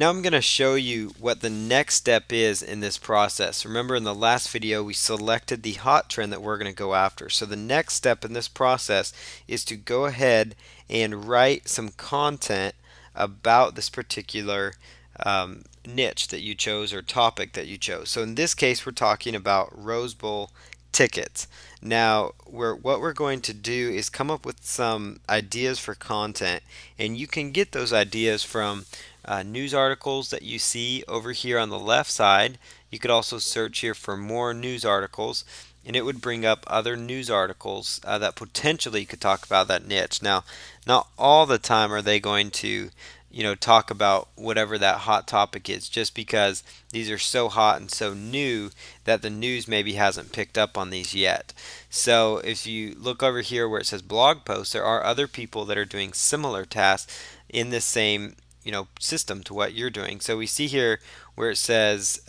Now I'm going to show you what the next step is in this process. Remember in the last video we selected the hot trend that we're going to go after. So the next step in this process is to go ahead and write some content about this particular niche that you chose or topic that you chose. So in this case we're talking about Rose Bowl tickets. Now, what we're going to do is come up with some ideas for content, and you can get those ideas from news articles that you see over here on the left side. You could also search here for more news articles, and it would bring up other news articles that potentially could talk about that niche. Now, not all the time are they going to talk about whatever that hot topic is, just because these are so hot and so new that the news maybe hasn't picked up on these yet. So if you look over here where it says blog posts, there are other people that are doing similar tasks in this same system to what you're doing. So we see here where it says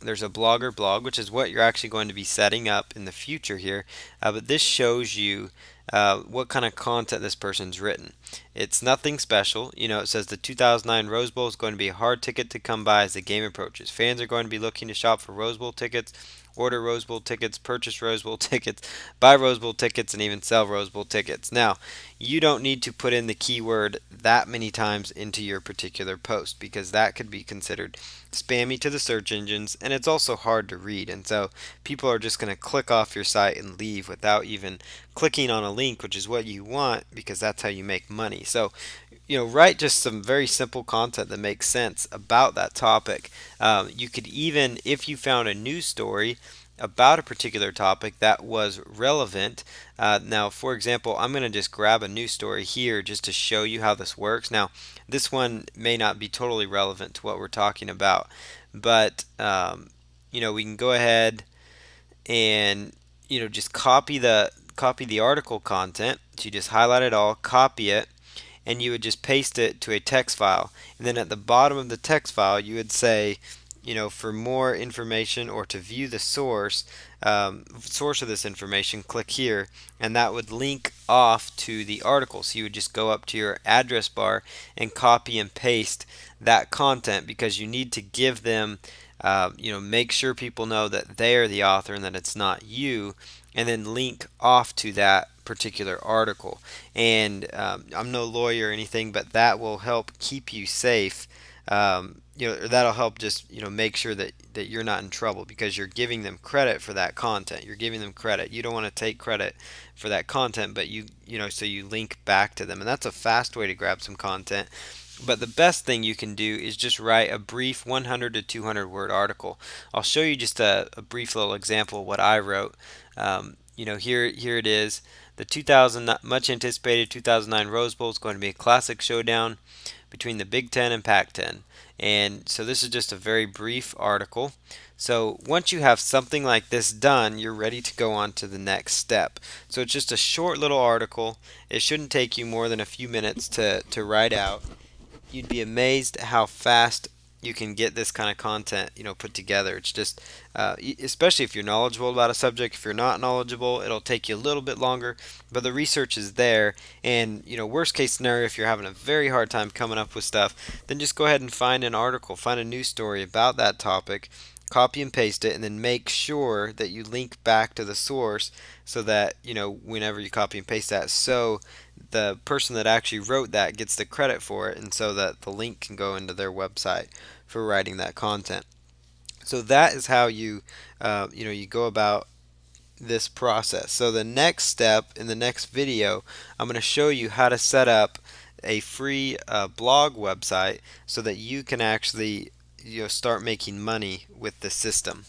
there's a blogger blog, which is what you're actually going to be setting up in the future here. But this shows you what kind of content this person's written. It's nothing special. It says the 2009 Rose Bowl is going to be a hard ticket to come by as the game approaches. Fans are going to be looking to shop for Rose Bowl tickets, order Rose Bowl tickets, purchase Rose Bowl tickets, buy Rose Bowl tickets, and even sell Rose Bowl tickets. Now, you don't need to put in the keyword that many times into your particular post, because that could be considered spammy to the search engines, and it's also hard to read, and so people are just going to click off your site and leave without even clicking on a link, which is what you want, because that's how you make money. So write just some very simple content that makes sense about that topic. You could even, if you found a news story about a particular topic that was relevant. Now, for example, I'm going to just grab a news story here just to show you how this works. Now, this one may not be totally relevant to what we're talking about, but we can go ahead and just copy the article content. So you just highlight it all, copy it, and you would just paste it to a text file. And then at the bottom of the text file, you would say, for more information or to view the source of this information, click here, and that would link off to the article. So you would just go up to your address bar and copy and paste that content, because you need to give them, make sure people know that they are the author and that it's not you, and then link off to that particular article. And I'm no lawyer or anything, but that will help keep you safe. That'll help just make sure that you're not in trouble, because you're giving them credit for that content. You're giving them credit. You don't want to take credit for that content, but so you link back to them, and that's a fast way to grab some content. But the best thing you can do is just write a brief 100 to 200 word article. I'll show you just a brief little example of what I wrote. Here it is. The 2000 much anticipated 2009 Rose Bowl is going to be a classic showdown between the Big Ten and Pac-10. And so this is just a very brief article. So once you have something like this done, you're ready to go on to the next step. So it's just a short little article. It shouldn't take you more than a few minutes to write out. You'd be amazed how fast you can get this kind of content put together. It's just especially if you're knowledgeable about a subject. If you're not knowledgeable, it'll take you a little bit longer, but the research is there. And worst case scenario, if you're having a very hard time coming up with stuff, then just go ahead and find an article, find a news story about that topic, copy and paste it, and then make sure that you link back to the source, so that whenever you copy and paste that, so the person that actually wrote that gets the credit for it, and so that the link can go into their website for writing that content. So that is how you go about this process. So the next step in the next video, I'm going to show you how to set up a free blog website so that you can actually start making money with the system.